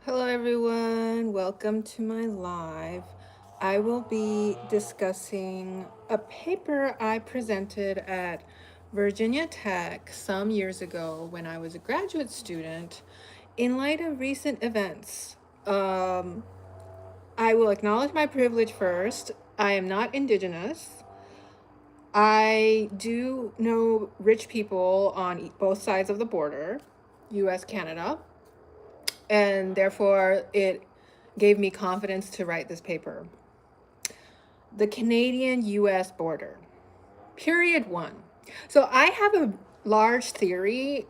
Hello, everyone. Welcome to my live. I will be discussing a paper I presented at Virginia Tech some years ago when I was a graduate student in light of recent events. I will acknowledge my privilege first. I am not Indigenous. I do know rich people on both sides of the border, US, Canada, and therefore it gave me confidence to write this paper. The Canadian US border, period one. So I have a large theory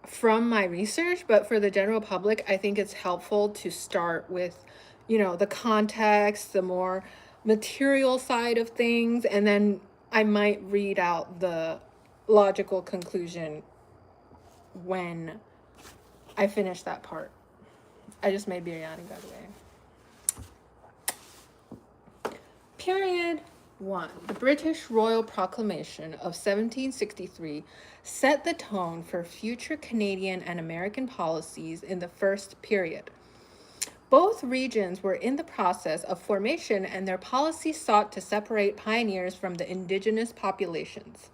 from my research, but for the general public, I think it's helpful to start with, the context, the more material side of things, and then I might read out the logical conclusion when I finish that part. I just made biryani, by the way. Period 1. The British Royal Proclamation of 1763 set the tone for future Canadian and American policies in the first period. Both regions were in the process of formation, and their policies sought to separate pioneers from the indigenous populations.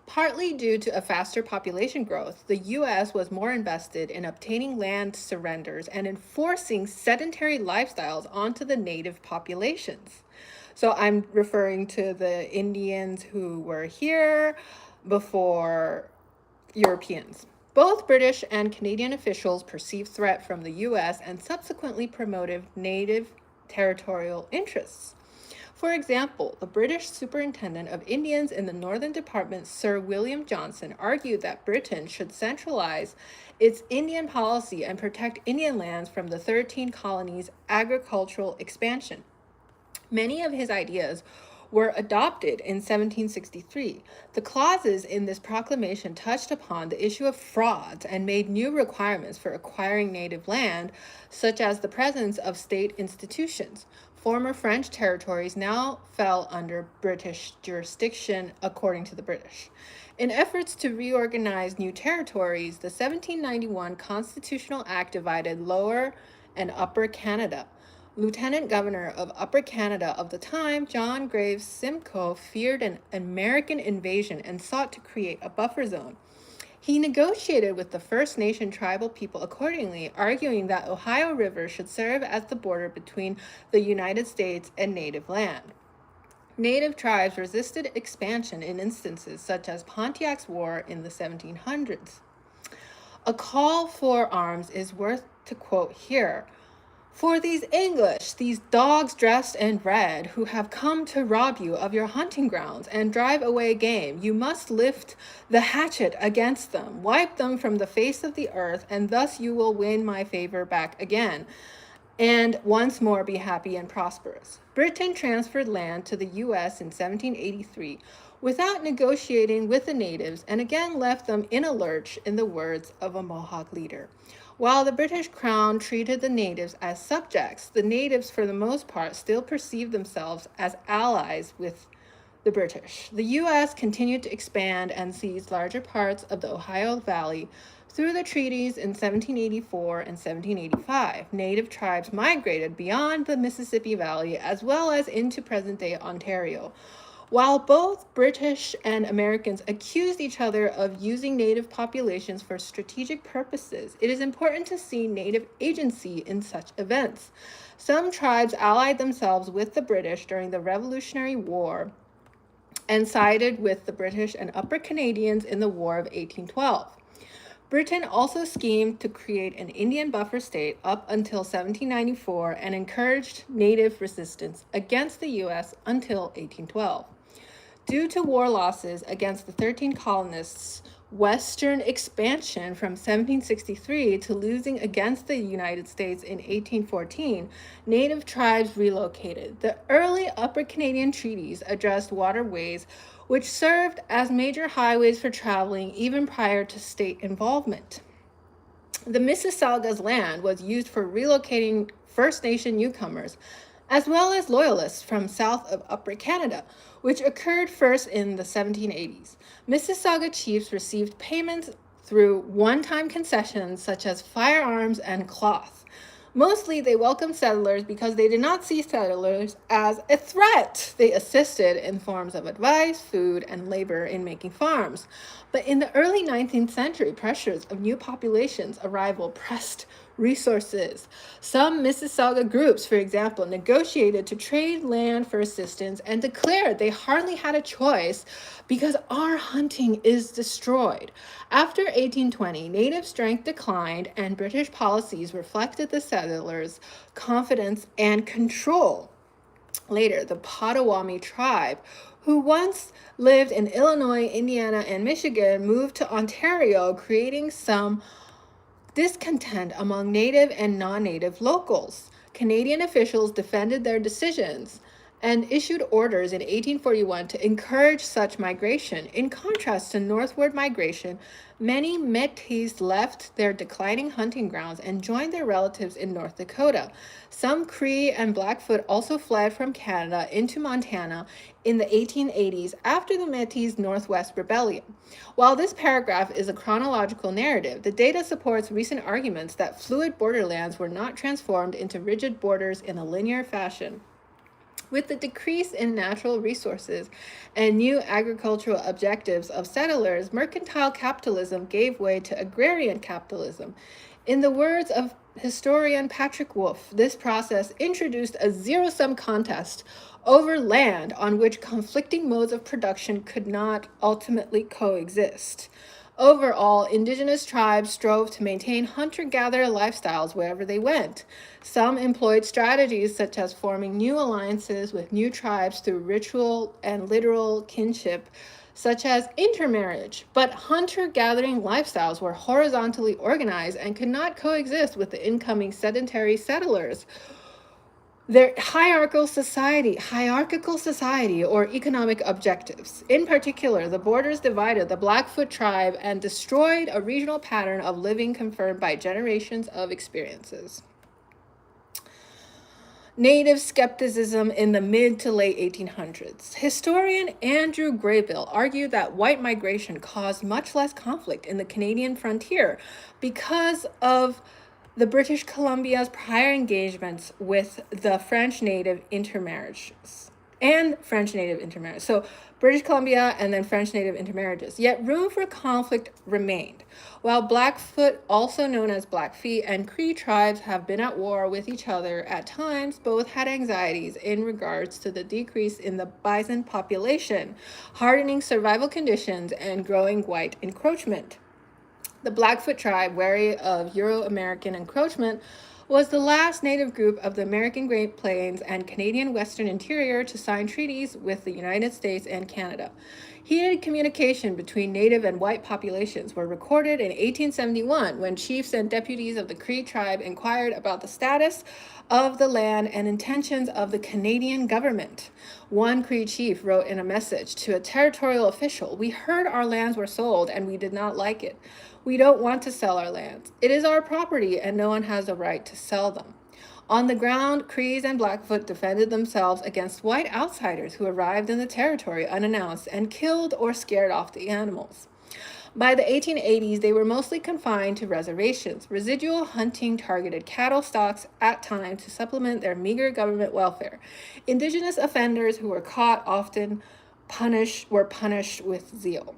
Partly due to a faster population growth, the US was more invested in obtaining land surrenders and enforcing sedentary lifestyles onto the native populations. So I'm referring to the Indians who were here before Europeans. Both British and Canadian officials perceived threat from the US and subsequently promoted native territorial interests. For example, the British Superintendent of Indians in the Northern Department, Sir William Johnson, argued that Britain should centralize its Indian policy and protect Indian lands from the 13 colonies' agricultural expansion. Many of his ideas were adopted in 1763. The clauses in this proclamation touched upon the issue of frauds and made new requirements for acquiring native land, such as the presence of state institutions. Former French territories now fell under British jurisdiction, according to the British. In efforts to reorganize new territories, the 1791 Constitutional Act divided Lower and Upper Canada. Lieutenant Governor of Upper Canada of the time, John Graves Simcoe, feared an American invasion and sought to create a buffer zone. He negotiated with the First Nation tribal people accordingly, arguing that Ohio River should serve as the border between the United States and native land. Native tribes resisted expansion in instances such as Pontiac's War in the 1700s. A call for arms is worth to quote here. For these English, these dogs dressed in red, who have come to rob you of your hunting grounds and drive away game, you must lift the hatchet against them, wipe them from the face of the earth, and thus you will win my favor back again, and once more be happy and prosperous. Britain transferred land to the US in 1783 without negotiating with the natives, and again left them in a lurch, in the words of a Mohawk leader. While the British Crown treated the natives as subjects, the natives, for the most part, still perceived themselves as allies with the British. The US continued to expand and seize larger parts of the Ohio Valley. Through the treaties in 1784 and 1785, native tribes migrated beyond the Mississippi Valley as well as into present-day Ontario. While both British and Americans accused each other of using native populations for strategic purposes, it is important to see native agency in such events. Some tribes allied themselves with the British during the Revolutionary War and sided with the British and Upper Canadians in the War of 1812. Britain also schemed to create an Indian buffer state up until 1794 and encouraged native resistance against the US until 1812. Due to war losses against the 13 colonists, Western expansion from 1763 to losing against the United States in 1814, native tribes relocated. The early Upper Canadian treaties addressed waterways, which served as major highways for traveling even prior to state involvement. The Mississauga's land was used for relocating First Nation newcomers, as well as loyalists from south of Upper Canada, which occurred first in the 1780s. Mississauga chiefs received payments through one-time concessions such as firearms and cloth. Mostly, they welcomed settlers because they did not see settlers as a threat. They assisted in forms of advice, food, and labor in making farms. But in the early 19th century, pressures of new populations' arrival pressed resources. Some Mississauga groups, for example, negotiated to trade land for assistance and declared they hardly had a choice because our hunting is destroyed. After 1820, native strength declined and British policies reflected the settlers' confidence and control. Later, the Potawatomi tribe, who once lived in Illinois, Indiana, and Michigan, moved to Ontario, creating some discontent among native and non-native locals. Canadian officials defended their decisions and issued orders in 1841 to encourage such migration. In contrast to northward migration, many Métis left their declining hunting grounds and joined their relatives in North Dakota. Some Cree and Blackfoot also fled from Canada into Montana in the 1880s after the Métis Northwest Rebellion. While this paragraph is a chronological narrative, the data supports recent arguments that fluid borderlands were not transformed into rigid borders in a linear fashion. With the decrease in natural resources and new agricultural objectives of settlers, mercantile capitalism gave way to agrarian capitalism. In the words of historian Patrick Wolfe, this process introduced a zero-sum contest over land on which conflicting modes of production could not ultimately coexist. Overall, indigenous tribes strove to maintain hunter-gatherer lifestyles wherever they went. Some employed strategies such as forming new alliances with new tribes through ritual and literal kinship, such as intermarriage. But hunter-gathering lifestyles were horizontally organized and could not coexist with the incoming sedentary settlers. Their hierarchical society or economic objectives. In particular, the borders divided the Blackfoot tribe and destroyed a regional pattern of living confirmed by generations of experiences. Native skepticism in the mid to late 1800s. Historian Andrew Graybill argued that white migration caused much less conflict in the Canadian frontier because of the British Columbia's prior engagements with the French Native intermarriages and French Native intermarriage. So British Columbia and then French Native intermarriages. Yet room for conflict remained. While Blackfoot, also known as Blackfeet, and Cree tribes have been at war with each other at times, both had anxieties in regards to the decrease in the bison population, hardening survival conditions, and growing white encroachment. The Blackfoot tribe, wary of Euro-American encroachment, was the last native group of the American Great Plains and Canadian Western Interior to sign treaties with the United States and Canada. Heated communication between native and white populations were recorded in 1871 when chiefs and deputies of the Cree tribe inquired about the status of the land and intentions of the Canadian government. One Cree chief wrote in a message to a territorial official, "We heard our lands were sold and we did not like it. We don't want to sell our lands. It is our property and no one has a right to sell them." On the ground, Crees and Blackfoot defended themselves against white outsiders who arrived in the territory unannounced and killed or scared off the animals. By the 1880s, they were mostly confined to reservations. Residual hunting targeted cattle stocks at times to supplement their meager government welfare. Indigenous offenders who were caught often were punished with zeal.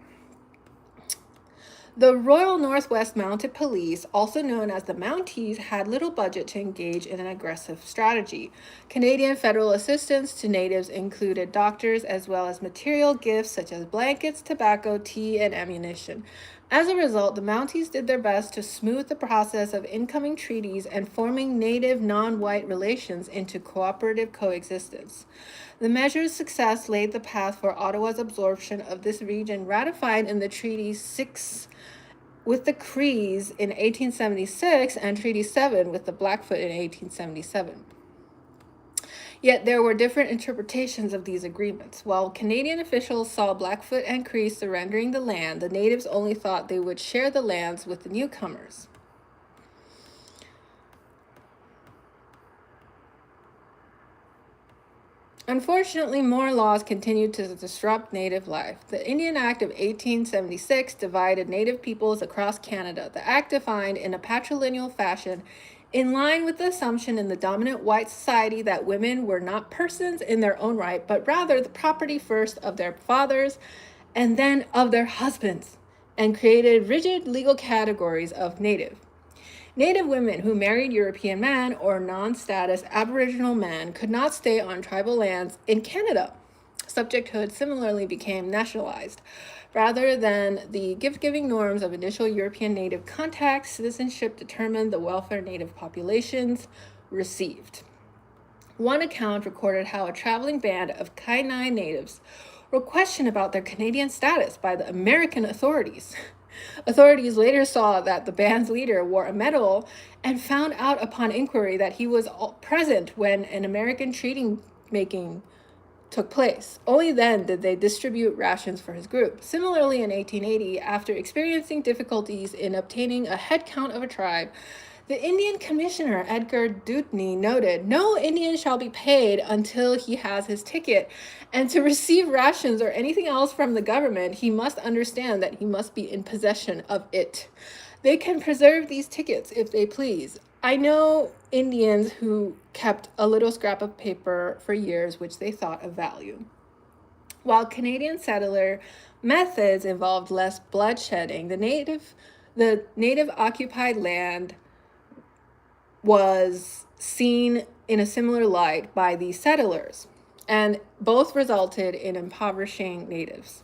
The Royal Northwest Mounted Police, also known as the Mounties, had little budget to engage in an aggressive strategy. Canadian federal assistance to natives included doctors as well as material gifts such as blankets, tobacco, tea, and ammunition. As a result, the Mounties did their best to smooth the process of incoming treaties and forming native non-white relations into cooperative coexistence. The measure's success laid the path for Ottawa's absorption of this region, ratified in the Treaty 6 with the Crees in 1876 and Treaty 7 with the Blackfoot in 1877. Yet there were different interpretations of these agreements. While Canadian officials saw Blackfoot and Cree surrendering the land, the natives only thought they would share the lands with the newcomers. Unfortunately, more laws continued to disrupt Native life. The Indian Act of 1876 divided Native peoples across Canada. The act defined in a patrilineal fashion, in line with the assumption in the dominant white society that women were not persons in their own right, but rather the property first of their fathers and then of their husbands, and created rigid legal categories of Native. Native women who married European men or non-status Aboriginal men could not stay on tribal lands in Canada. Subjecthood similarly became nationalized. Rather than the gift-giving norms of initial European Native contact, citizenship determined the welfare Native populations received. One account recorded how a traveling band of Kainai natives were questioned about their Canadian status by the American authorities. Authorities later saw that the band's leader wore a medal and found out upon inquiry that he was present when an American treaty making took place. Only then did they distribute rations for his group. Similarly, in 1880, after experiencing difficulties in obtaining a head count of a tribe, the Indian Commissioner Edgar Dewdney noted, "No Indian shall be paid until he has his ticket, and to receive rations or anything else from the government, he must understand that he must be in possession of it. They can preserve these tickets if they please. I know Indians who kept a little scrap of paper for years which they thought of value." While Canadian settler methods involved less bloodshedding, the native occupied land was seen in a similar light by the settlers, and both resulted in impoverishing natives.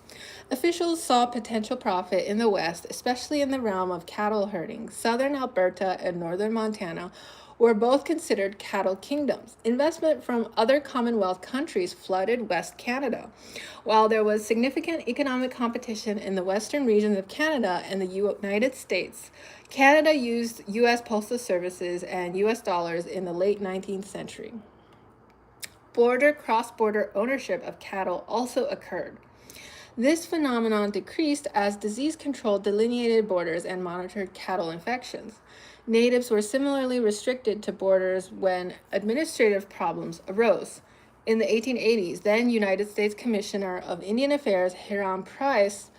Officials saw potential profit in the West, especially in the realm of cattle herding. Southern Alberta and northern Montana were both considered cattle kingdoms. Investment from other Commonwealth countries flooded West Canada. While there was significant economic competition in the western regions of Canada and the United States, Canada used U.S. postal services and U.S. dollars in the late 19th century. Cross-border ownership of cattle also occurred. This phenomenon decreased as disease control delineated borders and monitored cattle infections. Natives were similarly restricted to borders when administrative problems arose. In the 1880s, then United States Commissioner of Indian Affairs Hiram Price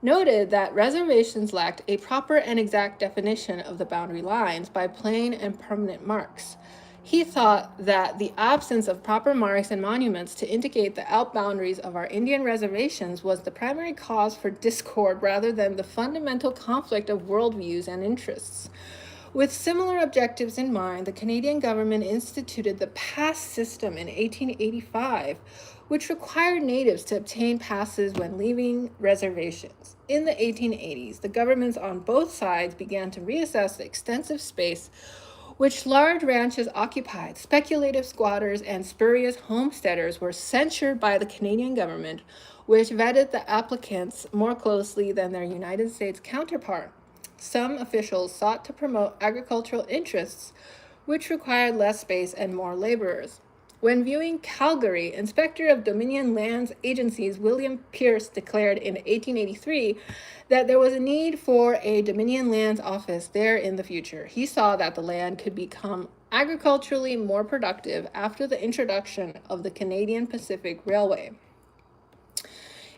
noted that reservations lacked a proper and exact definition of the boundary lines by plain and permanent marks. He thought that the absence of proper marks and monuments to indicate the out boundaries of our Indian reservations was the primary cause for discord rather than the fundamental conflict of worldviews and interests. With similar objectives in mind, the Canadian government instituted the pass system in 1885, which required natives to obtain passes when leaving reservations. In the 1880s, the governments on both sides began to reassess the extensive space which large ranches occupied. Speculative squatters and spurious homesteaders were censured by the Canadian government, which vetted the applicants more closely than their United States counterpart. Some officials sought to promote agricultural interests, which required less space and more laborers. When viewing Calgary, Inspector of Dominion Lands Agencies William Pierce declared in 1883 that there was a need for a Dominion Lands office there in the future. He saw that the land could become agriculturally more productive after the introduction of the Canadian Pacific Railway.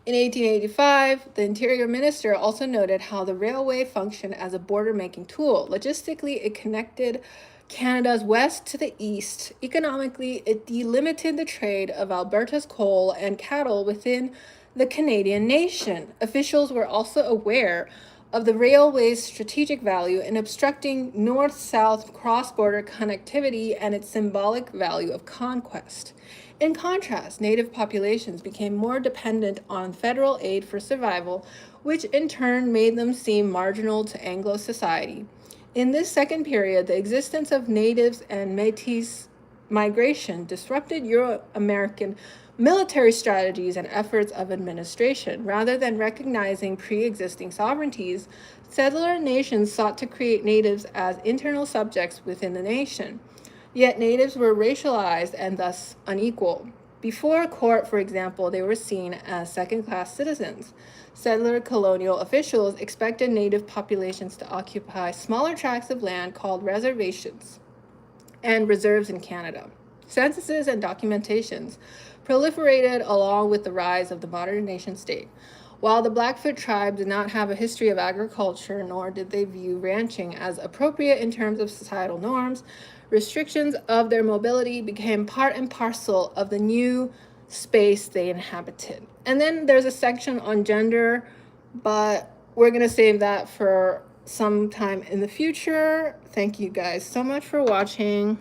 In 1885, the Interior Minister also noted how the railway functioned as a border-making tool. Logistically, it connected Canada's west to the east. Economically, it delimited the trade of Alberta's coal and cattle within the Canadian nation. Officials were also aware of the railway's strategic value in obstructing north-south cross-border connectivity and its symbolic value of conquest. In contrast, native populations became more dependent on federal aid for survival, which in turn made them seem marginal to Anglo society. In this second period, the existence of natives and Métis migration disrupted Euro-American military strategies and efforts of administration. Rather than recognizing pre-existing sovereignties, settler nations sought to create natives as internal subjects within the nation. Yet natives were racialized and thus unequal. Before court, for example, they were seen as second-class citizens. Settler colonial officials expected native populations to occupy smaller tracts of land called reservations and reserves in Canada. Censuses and documentations proliferated along with the rise of the modern nation state. While the Blackfoot tribe did not have a history of agriculture, nor did they view ranching as appropriate in terms of societal norms, restrictions of their mobility became part and parcel of the new space they inhabited. And then there's a section on gender, but we're going to save that for some time in the future. Thank you guys so much for watching.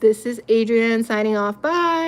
This is Adrienne signing off. Bye.